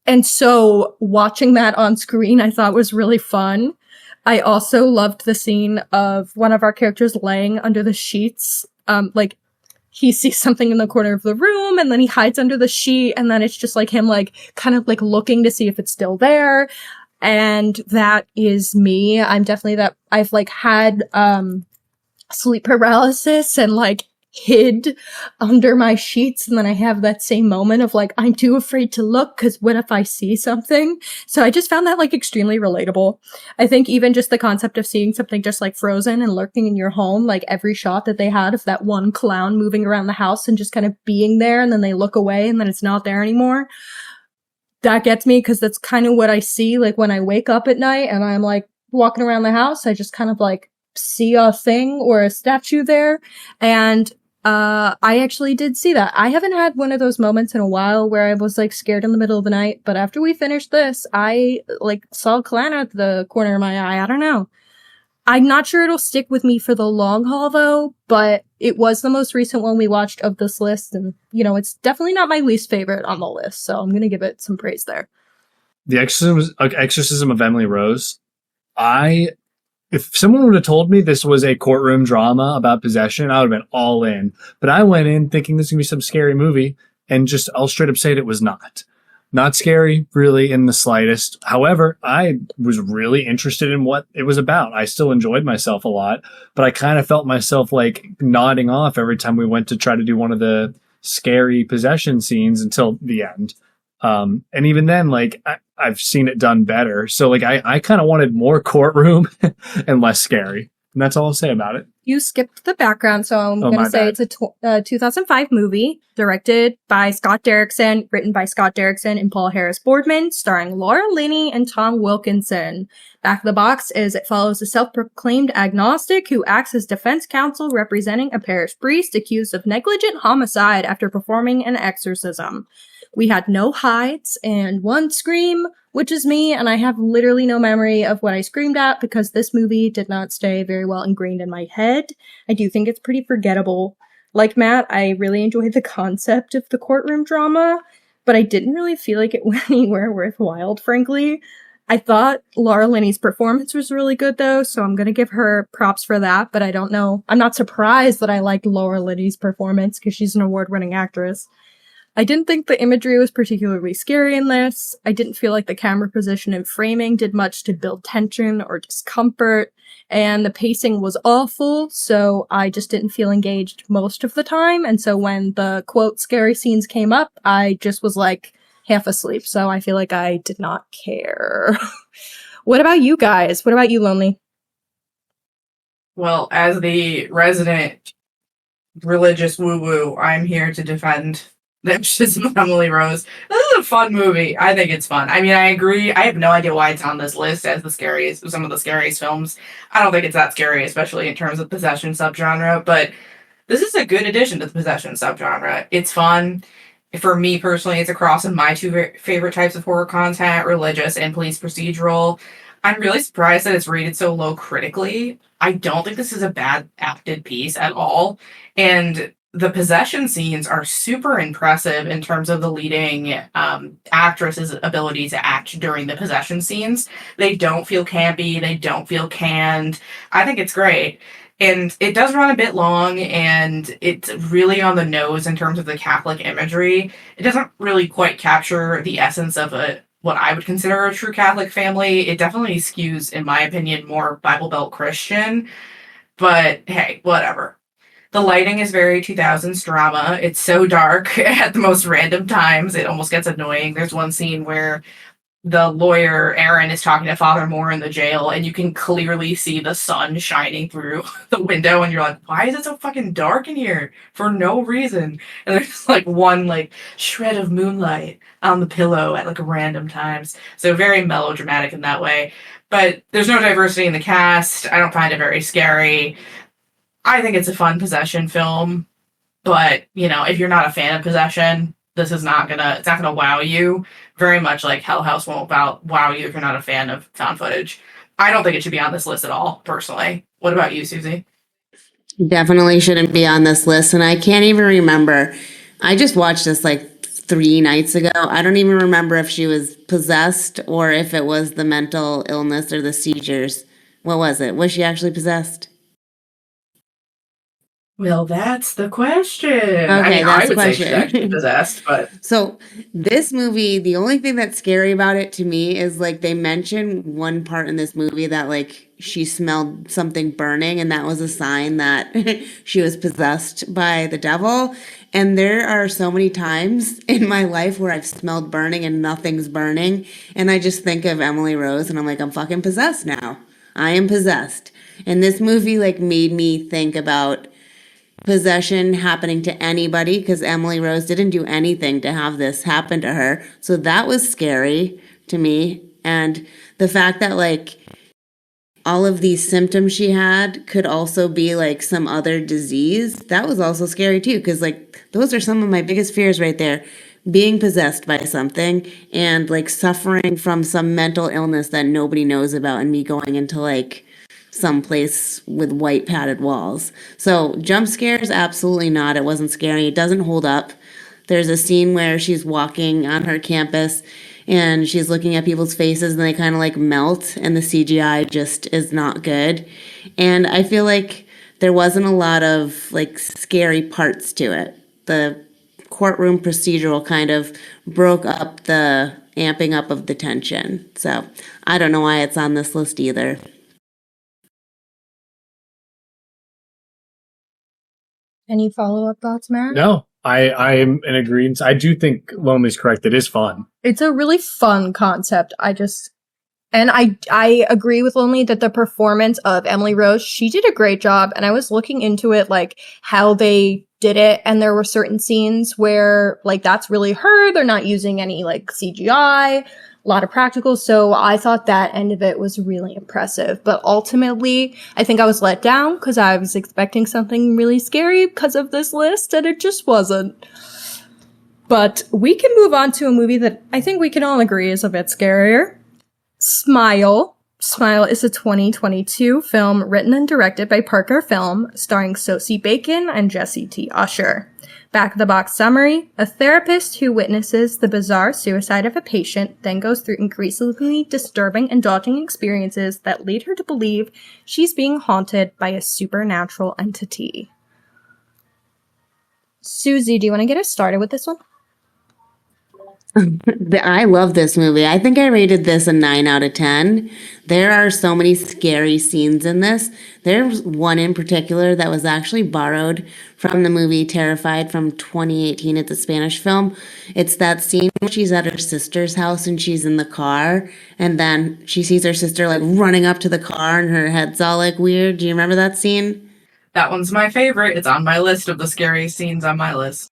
And so watching that on screen, I thought was really fun. I also loved the scene of one of our characters laying under the sheets. Like, he sees something in the corner of the room and then he hides under the sheet, and then it's just like him, like, kind of like looking to see if it's still there. And that is me. I'm definitely that. I've like had sleep paralysis and like hid under my sheets, and then I have that same moment of like, I'm too afraid to look because what if I see something? So I just found that like extremely relatable. I think even just the concept of seeing something just like frozen and lurking in your home, like every shot that they had of that one clown moving around the house and just kind of being there, and then they look away and then it's not there anymore. That gets me, because that's kind of what I see like when I wake up at night and I'm like walking around the house. I just kind of like see a thing or a statue there, and I actually did see that. I haven't had one of those moments in a while where I was like scared in the middle of the night, but after we finished this, I like saw a clown at the corner of my eye. I don't know. I'm not sure it'll stick with me for the long haul though, but it was the most recent one we watched of this list, and, you know, it's definitely not my least favorite on the list, so I'm gonna give it some praise there. The Exorcism of Emily Rose. If someone would have told me this was a courtroom drama about possession, I would have been all in. But I went in thinking this was going to be some scary movie, and just I'll straight up say it was not. Not scary, really, in the slightest. However, I was really interested in what it was about. I still enjoyed myself a lot, but I kind of felt myself like nodding off every time we went to try to do one of the scary possession scenes until the end. And even then, like, I've seen it done better. So, like, I kind of wanted more courtroom and less scary. And that's all I'll say about it. You skipped the background, so I'm going to say bad. it's a 2005 movie directed by Scott Derrickson, written by Scott Derrickson and Paul Harris Boardman, starring Laura Linney and Tom Wilkinson. Back of the box is it follows a self-proclaimed agnostic who acts as defense counsel representing a parish priest accused of negligent homicide after performing an exorcism. We had no hides and one scream, which is me, and I have literally no memory of what I screamed at because this movie did not stay very well ingrained in my head. I do think it's pretty forgettable. Like Matt, I really enjoyed the concept of the courtroom drama, but I didn't really feel like it went anywhere worthwhile, frankly. I thought Laura Linney's performance was really good, though, so I'm gonna give her props for that, but I don't know. I'm not surprised that I liked Laura Linney's performance because she's an award-winning actress. I didn't think the imagery was particularly scary in this. I didn't feel like the camera position and framing did much to build tension or discomfort, and the pacing was awful, so I just didn't feel engaged most of the time, and so when the, quote, scary scenes came up, I just was, like, half asleep, so I feel like I did not care. What about you guys? What about you, Lonely? Well, as the resident religious woo-woo, I'm here to defend The Exorcism of Emily Rose. This is a fun movie. I think it's fun. I mean, I agree. I have no idea why it's on this list as some of the scariest films. I don't think it's that scary, especially in terms of possession subgenre, but this is a good addition to the possession subgenre. It's fun. For me personally, it's a cross of my two favorite types of horror content, religious and police procedural. I'm really surprised that it's rated so low critically. I don't think this is a bad acted piece at all. And the possession scenes are super impressive in terms of the leading actress's ability to act during the possession scenes. They don't feel campy. They don't feel canned. I think it's great. And it does run a bit long, and it's really on the nose in terms of the Catholic imagery. It doesn't really quite capture the essence of what I would consider a true Catholic family. It definitely skews, in my opinion, more Bible Belt Christian. But hey, whatever. The lighting is very 2000s drama. It's so dark at the most random times. It almost gets annoying. There's one scene where the lawyer, Aaron, is talking to Father Moore in the jail, and you can clearly see the sun shining through the window, and you're like, why is it so fucking dark in here? For no reason. And there's like one like shred of moonlight on the pillow at like random times. So very melodramatic in that way. But there's no diversity in the cast. I don't find it very scary. I think it's a fun possession film, but, you know, if you're not a fan of possession, this is not gonna wow you. Very much like Hell House won't wow you if you're not a fan of found footage. I don't think it should be on this list at all, personally. What about you, Suzie? Definitely shouldn't be on this list, and I can't even remember. I just watched this like 3 nights ago. I don't even remember if she was possessed or if it was the mental illness or the seizures. What was it? Was she actually possessed? Well, that's the question. Okay, I mean, that's I the would say she's question. actually possessed, but So this movie, the only thing that's scary about it to me is like they mention one part in this movie that like she smelled something burning, and that was a sign that she was possessed by the devil. And there are so many times in my life where I've smelled burning and nothing's burning, and I just think of Emily Rose and I'm like, I'm fucking possessed now. I am possessed. And this movie like made me think about possession happening to anybody, because Emily Rose didn't do anything to have this happen to her. So that was scary to me. And the fact that like all of these symptoms she had could also be like some other disease, that was also scary too, because like those are some of my biggest fears right there. Being possessed by something and like suffering from some mental illness that nobody knows about, and me going into like someplace with white padded walls. So jump scares, absolutely not. It wasn't scary. It doesn't hold up. There's a scene where she's walking on her campus and she's looking at people's faces and they kind of like melt, and the CGI just is not good. And I feel like there wasn't a lot of like scary parts to it. The courtroom procedural kind of broke up the amping up of the tension. So I don't know why it's on this list either. Any follow-up thoughts, Matt? No, I am in agreement. I do think Lonely's correct. It is fun. It's a really fun concept. I agree with Lonely that the performance of Emily Rose, she did a great job. And I was looking into it, like how they did it. And there were certain scenes where like that's really her. They're not using any like CGI, a lot of practical. So I thought that end of it was really impressive. But ultimately, I think I was let down because I was expecting something really scary because of this list, and it just wasn't. But we can move on to a movie that I think we can all agree is a bit scarier. Smile. Smile is a 2022 film written and directed by Parker Film, starring Sosie Bacon and Jesse T. Usher. Back of the box summary: a therapist who witnesses the bizarre suicide of a patient then goes through increasingly disturbing and daunting experiences that lead her to believe she's being haunted by a supernatural entity. Susie, do you want to get us started with this one? I love this movie. I think I rated this a 9 out of 10. There are so many scary scenes in this. There's one in particular that was actually borrowed from the movie Terrified from 2018. It's a Spanish film. It's that scene where she's at her sister's house and she's in the car, and then she sees her sister like running up to the car and her head's all like weird. Do you remember that scene? That one's my favorite. It's on my list of the scariest scenes on my list.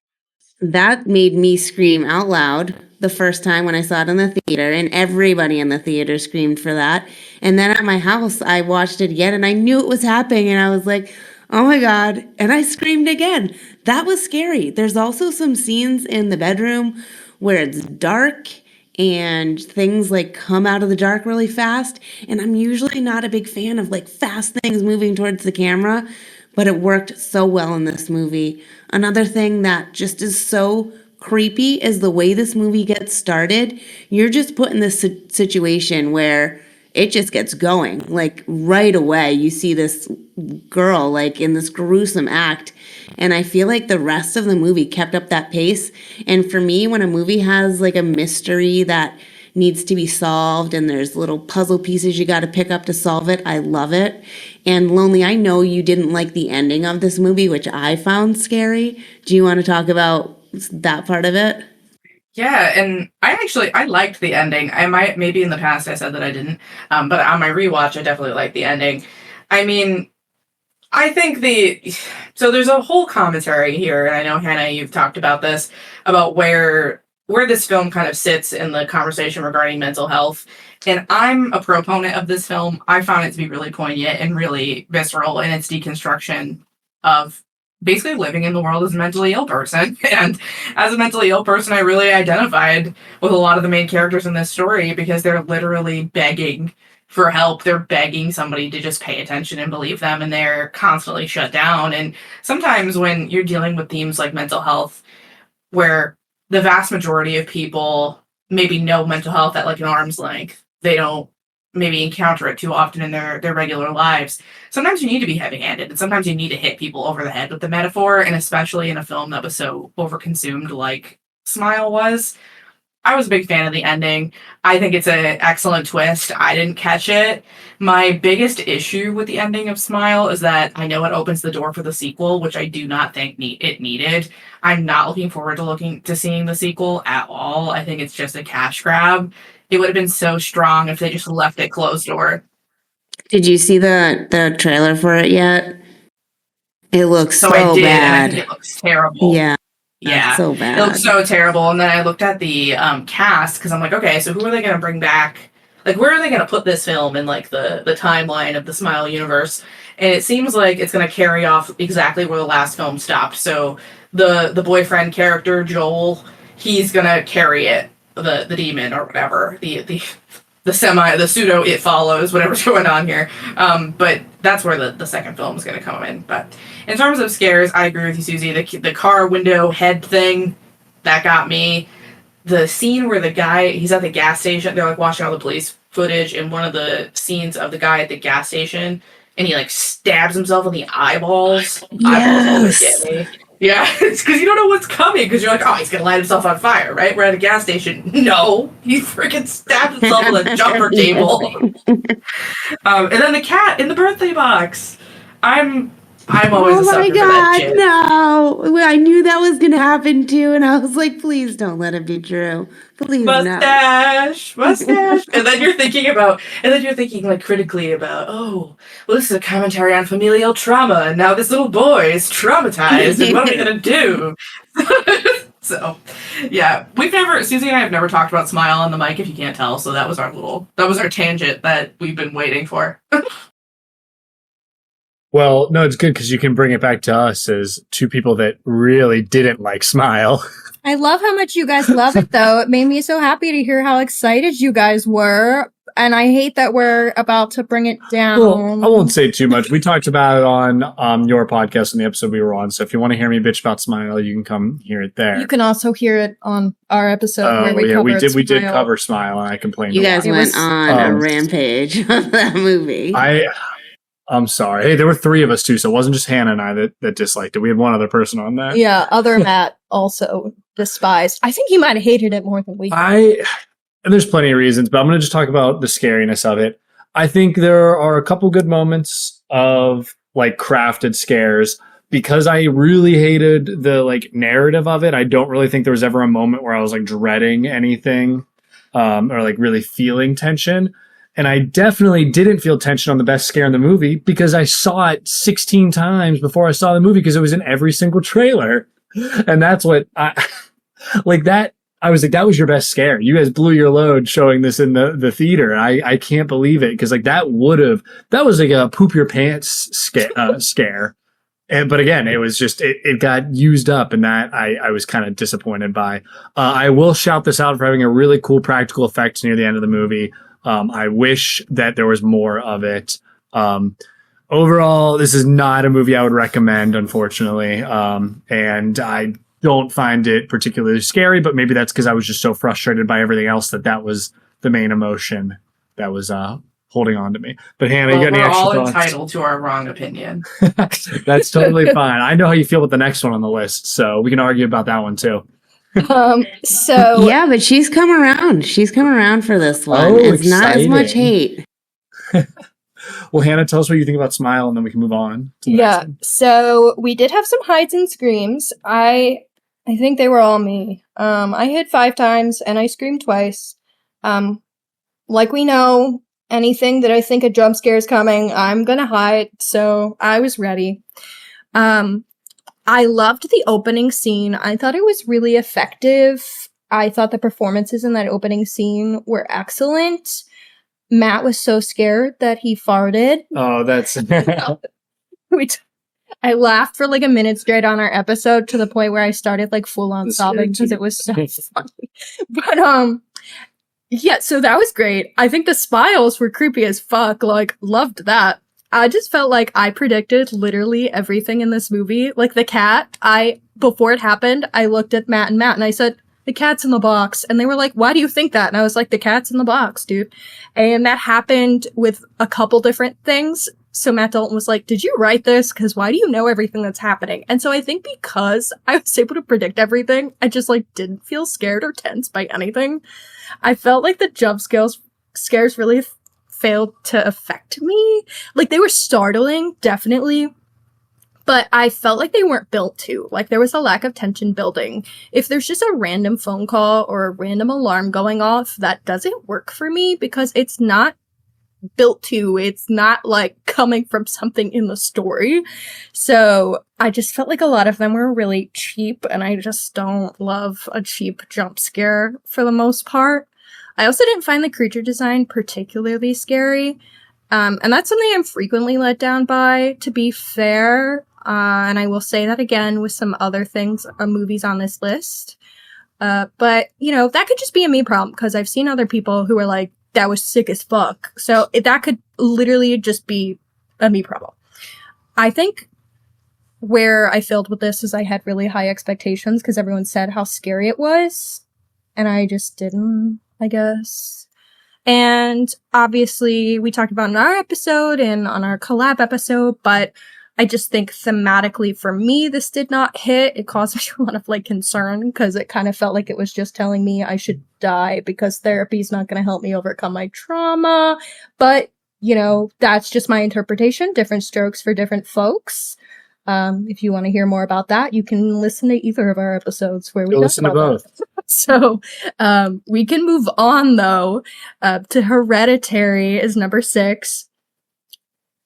That made me scream out loud the first time when I saw it in the theater, and everybody in the theater screamed for that. And then at my house, I watched it again, and I knew it was happening, and I was like, oh my God, and I screamed again. That was scary. There's also some scenes in the bedroom where it's dark and things like come out of the dark really fast, and I'm usually not a big fan of like fast things moving towards the camera, but it worked so well in this movie. Another thing that just is so creepy is the way this movie gets started. You're just put in this situation where it just gets going. Like right away, you see this girl like in this gruesome act. And I feel like the rest of the movie kept up that pace. And for me, when a movie has like a mystery that needs to be solved and there's little puzzle pieces you got to pick up to solve it, I love it. And Lonely, I know you didn't like the ending of this movie, which I found scary. Do you want to talk about that part of it? Yeah, and I liked the ending. Maybe in the past I said that I didn't, but on my rewatch I definitely liked the ending. I mean, I think so there's a whole commentary here, and I know Hannah, you've talked about this, about where this film kind of sits in the conversation regarding mental health. And I'm a proponent of this film. I found it to be really poignant and really visceral in its deconstruction of basically living in the world as a mentally ill person. And as a mentally ill person, I really identified with a lot of the main characters in this story because they're literally begging for help. They're begging somebody to just pay attention and believe them, and they're constantly shut down. And sometimes when you're dealing with themes like mental health, where the vast majority of people maybe know mental health at like an arm's length, they don't maybe encounter it too often in their regular lives. Sometimes you need to be heavy-handed, and sometimes you need to hit people over the head with the metaphor, and especially in a film that was so overconsumed like Smile was. I was a big fan of the ending. I think it's an excellent twist. I didn't catch it. My biggest issue with the ending of Smile is that I know it opens the door for the sequel, which I do not think it needed. I'm not looking forward to seeing the sequel at all. I think it's just a cash grab. It would have been so strong if they just left it closed door. Did you see the trailer for it yet? It looks so I did, bad. and I think it looks terrible. Yeah, so bad. It looks so terrible. And then I looked at the cast because I'm like, okay, so who are they going to bring back? Like, where are they going to put this film in like the timeline of the Smile universe? And it seems like it's going to carry off exactly where the last film stopped. So the boyfriend character Joel, he's going to carry it, the demon or whatever, the the pseudo It Follows, whatever's going on here. But that's where the second film is going to come in. But in terms of scares, I agree with you, Suzie. The car window head thing, that got me. The scene where the guy, he's at the gas station, they're like watching all the police footage, and one of the scenes of the guy at the gas station, and he like stabs himself in the eyeballs. Yes. Eyeballs get me. Yeah, it's because you don't know what's coming, because you're like, oh, he's going to light himself on fire, right? We're at a gas station. No, he freaking stabbed himself with a jumper cable. And then the cat in the birthday box. I'm always a sucker for that shit. No. I knew that was going to happen too, and I was like, please don't let it be true. Please Mustache. And then you're thinking like critically about, oh, well, this is a commentary on familial trauma, and now this little boy is traumatized, and what are we gonna do? So, yeah, Suzie and I have never talked about Smile on the mic, if you can't tell, so that was our tangent that we've been waiting for. Well, no, it's good because you can bring it back to us as two people that really didn't like Smile. I love how much you guys love it, though. It made me so happy to hear how excited you guys were. And I hate that we're about to bring it down. Well, I won't say too much. We talked about it on your podcast in the episode we were on. So if you want to hear me bitch about Smile, you can come hear it there. You can also hear it on our episode where we covered we did cover Smile, and I complained. You guys went on a rampage of that movie. I'm sorry. Hey, there were 3 of us too, so it wasn't just Hannah and I that disliked it. We had one other person on that. Yeah, other Matt also despised. I think he might have hated it more than we did. And there's plenty of reasons, but I'm going to just talk about the scariness of it. I think there are a couple good moments of like crafted scares. Because I really hated the like narrative of it, I don't really think there was ever a moment where I was like dreading anything or like really feeling tension. And I definitely didn't feel tension on the best scare in the movie because I saw it 16 times before I saw the movie because it was in every single trailer. And that's what I like that. I was like, that was your best scare. You guys blew your load showing this in the theater. I can't believe it. Cause like that was like a poop your pants scare. But again, it was just, it got used up, and that I was kind of disappointed by. I will shout this out for having a really cool practical effect near the end of the movie. I wish that there was more of it. Overall, this is not a movie I would recommend, unfortunately. And I don't find it particularly scary, but maybe that's because I was just so frustrated by everything else that was the main emotion that was holding on to me. But Hannah, you got any extra thoughts? We're all entitled to our wrong opinion. That's totally fine. I know how you feel with the next one on the list, so we can argue about that one too. Yeah, but she's come around. She's come around for this one. Oh, it's not as much hate. Well, Hannah, tell us what you think about Smile, and then we can move on. So we did have some hides and screams. I think they were all me. I hid 5 times and I screamed twice. Like we know, anything that I think a jump scare is coming, I'm gonna hide. So I was ready. I loved the opening scene. I thought it was really effective. I thought the performances in that opening scene were excellent. Matt was so scared that he farted. Oh, that's... I laughed for like a minute straight on our episode to the point where I started like full on sobbing because it was so funny. But yeah, so that was great. I think the smiles were creepy as fuck. Like, loved that. I just felt like I predicted literally everything in this movie. Like the cat, before it happened, I looked at Matt and I said, the cat's in the box. And they were like, why do you think that? And I was like, the cat's in the box, dude. And that happened with a couple different things. So Matt Dalton was like, did you write this? Because why do you know everything that's happening? And so I think because I was able to predict everything, I just like didn't feel scared or tense by anything. I felt like the jump scares really failed to affect me. Like they were startling, definitely. But I felt like they weren't built to. Like, there was a lack of tension building. If there's just a random phone call or a random alarm going off, that doesn't work for me because it's not built to. It's not, like, coming from something in the story. So I just felt like a lot of them were really cheap, and I just don't love a cheap jump scare for the most part. I also didn't find the creature design particularly scary. And that's something I'm frequently let down by, to be fair. And I will say that again with some other things, movies on this list. But, you know, that could just be a me problem, because I've seen other people who are like, that was sick as fuck. So that could literally just be a me problem. I think where I failed with this is I had really high expectations because everyone said how scary it was. And I just didn't, I guess. And obviously we talked about in our episode and on our collab episode, but I just think thematically for me, this did not hit. It caused me a lot of like concern because it kind of felt like it was just telling me I should die because therapy is not going to help me overcome my trauma. But, you know, that's just my interpretation. Different strokes for different folks. If you want to hear more about that, you can listen to either of our episodes where we listen to both. So, we can move on though, to Hereditary is number 6.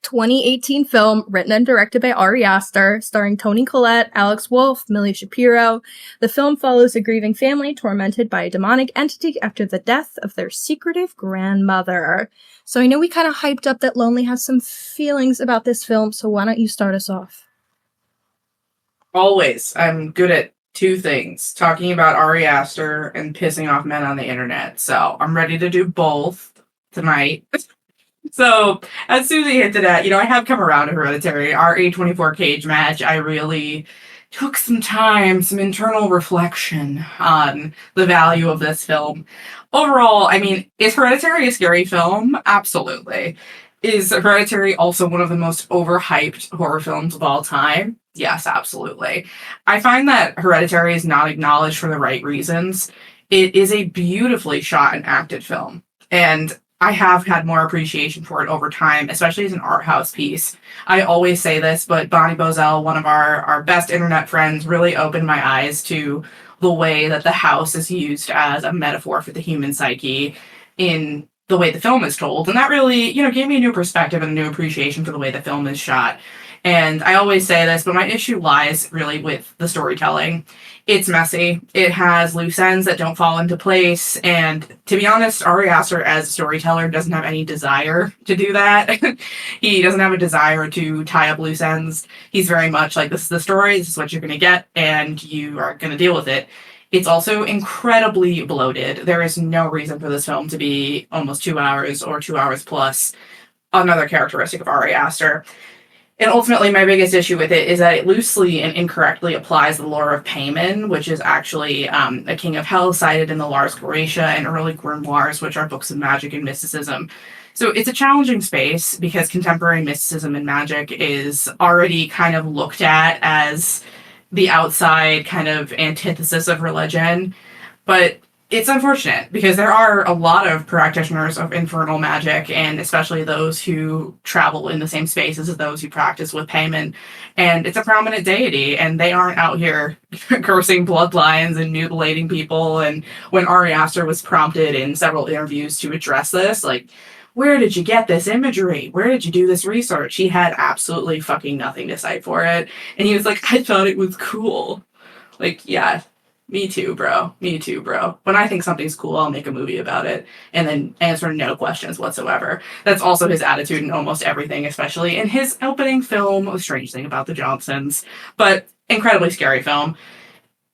2018 film written and directed by Ari Aster, starring Toni Collette, Alex Wolff, Millie Shapiro. The film follows a grieving family tormented by a demonic entity after the death of their secretive grandmother. So I know we kind of hyped up that Lonely has some feelings about this film, so why don't you start us off? Always. I'm good at two things, talking about Ari Aster and pissing off men on the internet. So I'm ready to do both tonight. So, as Susie hinted at, I have come around to Hereditary. Our A24 cage match, I really took some time, some internal reflection on the value of this film. Overall, I mean, is Hereditary a scary film? Absolutely. Is Hereditary also one of the most overhyped horror films of all time? Yes, absolutely. I find that Hereditary is not acknowledged for the right reasons. It is a beautifully shot and acted film. And I have had more appreciation for it over time, especially as an art house piece. I always say this, but Bonnie Bozell, one of our best internet friends, really opened my eyes to the way that the house is used as a metaphor for the human psyche in the way the film is told. And that really, gave me a new perspective and a new appreciation for the way the film is shot. And I always say this, but my issue lies really with the storytelling. It's messy. It has loose ends that don't fall into place. And to be honest, Ari Aster as a storyteller doesn't have any desire to do that. He doesn't have a desire to tie up loose ends. He's very much like, this is the story, this is what you're going to get, and you are going to deal with it. It's also incredibly bloated. There is no reason for this film to be almost 2 hours or 2 hours plus. Another characteristic of Ari Aster. And ultimately, my biggest issue with it is that it loosely and incorrectly applies the lore of Paimon, which is actually a king of hell cited in the Lars Goretia and early grimoires, which are books of magic and mysticism. So it's a challenging space because contemporary mysticism and magic is already kind of looked at as the outside kind of antithesis of religion. But it's unfortunate because there are a lot of practitioners of infernal magic, and especially those who travel in the same spaces as those who practice with Paimon. And it's a prominent deity, and they aren't out here cursing bloodlines and mutilating people. And when Ari Aster was prompted in several interviews to address this, like, where did you get this imagery? Where did you do this research? He had absolutely fucking nothing to cite for it. And he was like, I thought it was cool. Like, yeah. Me too, bro. Me too, bro. When I think something's cool, I'll make a movie about it and then answer no questions whatsoever. That's also his attitude in almost everything, especially in his opening film, A Strange Thing About the Johnsons. But incredibly scary film.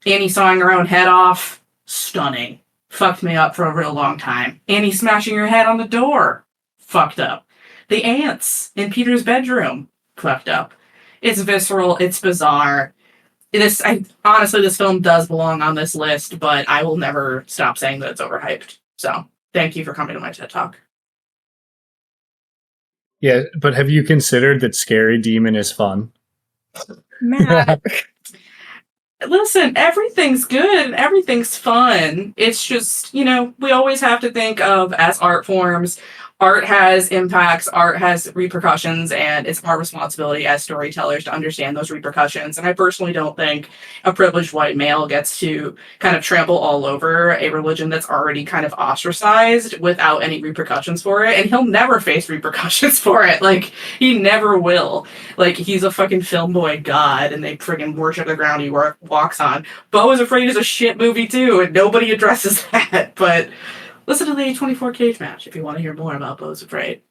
Annie sawing her own head off, stunning. Fucked me up for a real long time. Annie smashing her head on the door, fucked up. The ants in Peter's bedroom, fucked up. It's visceral, it's bizarre. Honestly, this film does belong on this list, but I will never stop saying that it's overhyped. So, thank you for coming to my TED Talk. Yeah, but have you considered that Scary Demon is fun? Matt. Listen, everything's good and everything's fun. It's just, we always have to think of as art forms. Art has impacts, art has repercussions, and it's our responsibility as storytellers to understand those repercussions. And I personally don't think a privileged white male gets to kind of trample all over a religion that's already kind of ostracized without any repercussions for it. And he'll never face repercussions for it. Like, he never will. Like, he's a fucking film boy god, and they friggin' worship the ground he walks on. Beau is Afraid is a shit movie, too, and nobody addresses that. But listen to the A24 cage match if you want to hear more about Beau's Afraid.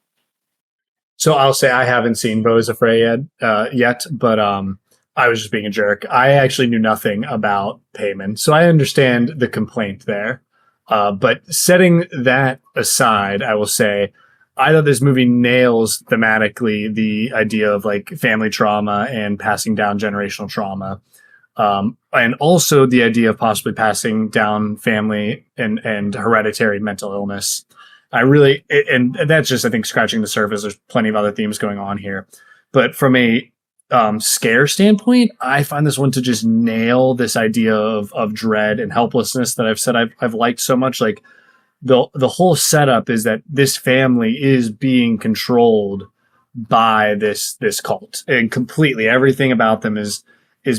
So I'll say I haven't seen Beau's Afraid yet, but I was just being a jerk. I actually knew nothing about Paimon, so I understand the complaint there. But setting that aside, I will say, I thought this movie nails thematically the idea of like family trauma and passing down generational trauma. And also the idea of possibly passing down family and hereditary mental illness. And that's just, I think, scratching the surface. There's plenty of other themes going on here. But from a scare standpoint, I find this one to just nail this idea of dread and helplessness that I've said I've liked so much. Like the whole setup is that this family is being controlled by this cult, and completely everything about them is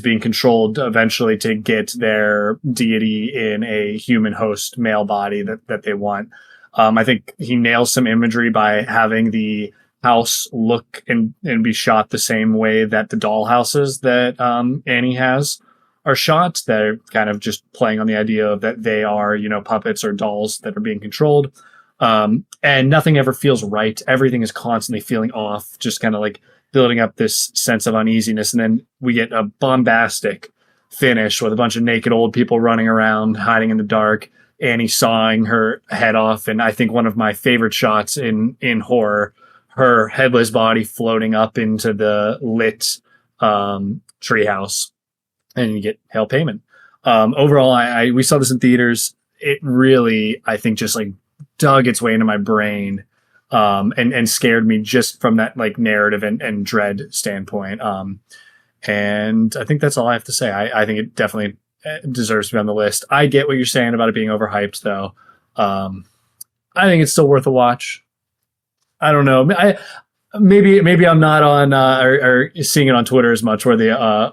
being controlled eventually to get their deity in a human host male body that they want. I think he nails some imagery by having the house look and be shot the same way that the doll houses that Annie has are shot. They're kind of just playing on the idea of that they are, you know, puppets or dolls that are being controlled. And nothing ever feels right. Everything is constantly feeling off, just kind of like building up this sense of uneasiness. And then we get a bombastic finish with a bunch of naked old people running around, hiding in the dark, Annie sawing her head off. And I think one of my favorite shots in horror, her headless body floating up into the lit treehouse, and you get hail payment. Overall, we saw this in theaters. It really, I think, just like dug its way into my brain, and scared me just from that like narrative and dread standpoint. And I think that's all I have to say. I think it definitely deserves to be on the list. I get what you're saying about it being overhyped, though. I think it's still worth a watch. I don't know. Maybe I'm not on or seeing it on Twitter as much where the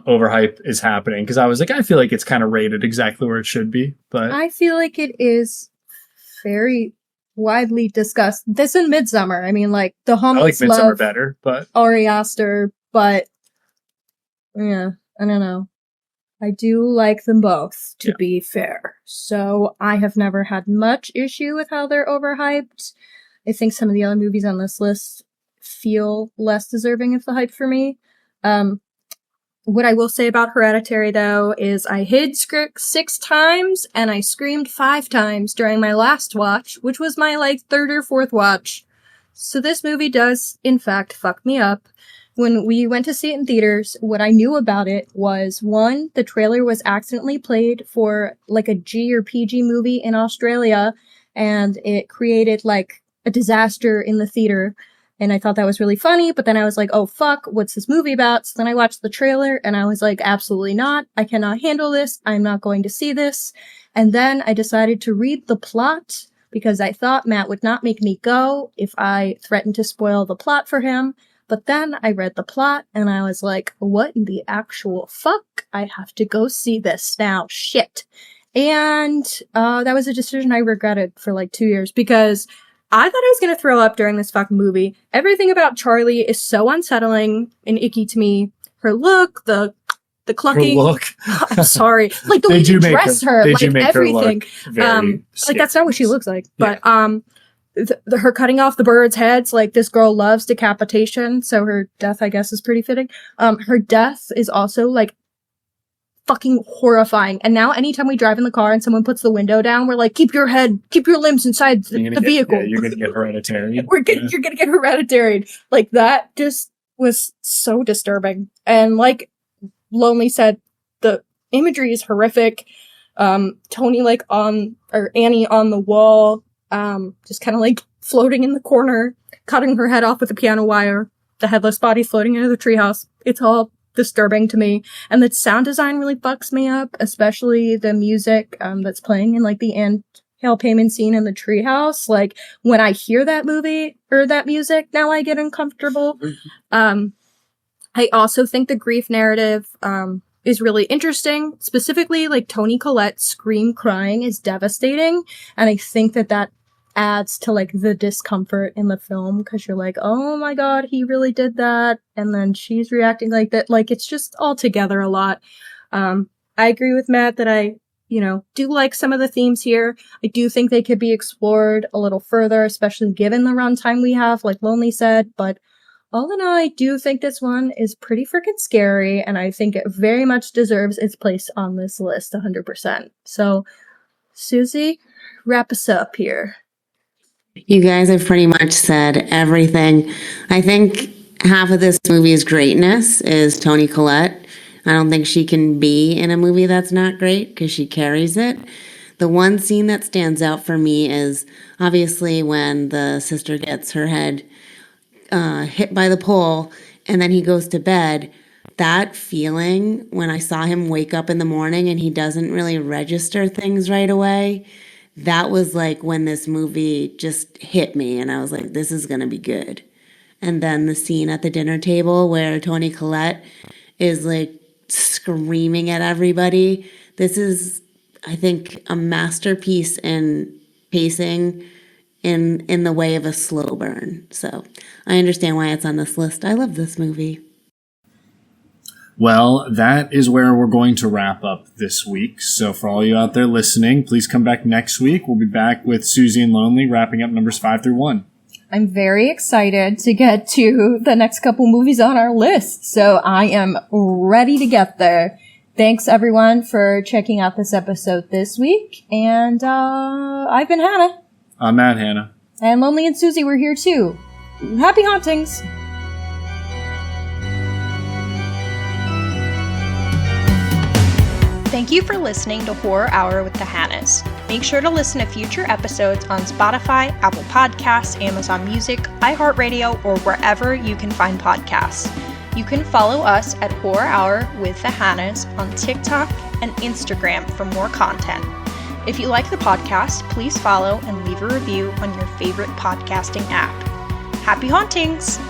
overhype is happening, because I was like, I feel like it's kind of rated exactly where it should be. But I feel like it is very widely discussed. This and Midsummer. I mean, like the I like homies Midsummer love better, but Ari Aster, but yeah, I don't know. I do like them both, to be fair. So I have never had much issue with how they're overhyped. I think some of the other movies on this list feel less deserving of the hype for me. What I will say about Hereditary, though, is I hid 6 times and I screamed 5 times during my last watch, which was my, like, 3rd or 4th watch. So this movie does, in fact, fuck me up. When we went to see it in theaters, what I knew about it was, 1, the trailer was accidentally played for, like, a G or PG movie in Australia, and it created, like, a disaster in the theater. And I thought that was really funny, but then I was like, oh fuck, what's this movie about? So then I watched the trailer and I was like, absolutely not. I cannot handle this. I'm not going to see this. And then I decided to read the plot because I thought Matt would not make me go if I threatened to spoil the plot for him. But then I read the plot and I was like, what in the actual fuck? I have to go see this now. Shit. And that was a decision I regretted for like 2 years because I thought I was going to throw up during this fucking movie. Everything about Charlie is so unsettling and icky to me. Her look, the clucking. her look. I'm sorry. Like the way they dress her, like everything. Like that's not what she looks like. But her cutting off the birds' heads, like this girl loves decapitation, so her death, I guess, is pretty fitting. Her death is also like fucking horrifying. And now anytime we drive in the car and someone puts the window down, we're like, keep your limbs inside the vehicle. Yeah, you're gonna get hereditary. You're gonna get hereditary. Like that just was so disturbing. And like Lonely said, the imagery is horrific. Annie on the wall, just kind of like floating in the corner, cutting her head off with a piano wire, the headless body floating into the treehouse. It's all disturbing to me. And the sound design really fucks me up, especially the music that's playing in like the end hail payment scene in the treehouse. Like when I hear that movie or that music, now I get uncomfortable. I also think the grief narrative is really interesting. Specifically, like Toni Collette's scream crying is devastating, and I think that adds to like the discomfort in the film because you're like, oh my god, he really did that, and then she's reacting like that. Like it's just all together a lot. I agree with Matt that I do like some of the themes here. I do think they could be explored a little further, especially given the runtime we have, like Lonely said. But all in all, I do think this one is pretty freaking scary, and I think it very much deserves its place on this list 100%. So, Suzie, wrap us up here. You guys have pretty much said everything. I think half of this movie's greatness is Toni Collette. I don't think she can be in a movie that's not great because she carries it. The one scene that stands out for me is obviously when the sister gets her head hit by the pole and then he goes to bed. That feeling when I saw him wake up in the morning and he doesn't really register things right away, that was like when this movie just hit me and I was like, this is going to be good. And then the scene at the dinner table where Toni Collette is like screaming at everybody. This is, I think, a masterpiece in pacing in the way of a slow burn. So I understand why it's on this list. I love this movie. Well, that is where we're going to wrap up this week. So for all you out there listening, please come back next week. We'll be back with Suzie and Lonely, wrapping up numbers 5 through 1. I'm very excited to get to the next couple movies on our list, so I am ready to get there. Thanks, everyone, for checking out this episode this week, and I've been Hannah. I'm Matt, Hannah. And Lonely and Suzie were here, too. Happy hauntings! Thank you for listening to Horror Hour with the Hannahs. Make sure to listen to future episodes on Spotify, Apple Podcasts, Amazon Music, iHeartRadio, or wherever you can find podcasts. You can follow us at Horror Hour with the Hannahs on TikTok and Instagram for more content. If you like the podcast, please follow and leave a review on your favorite podcasting app. Happy hauntings!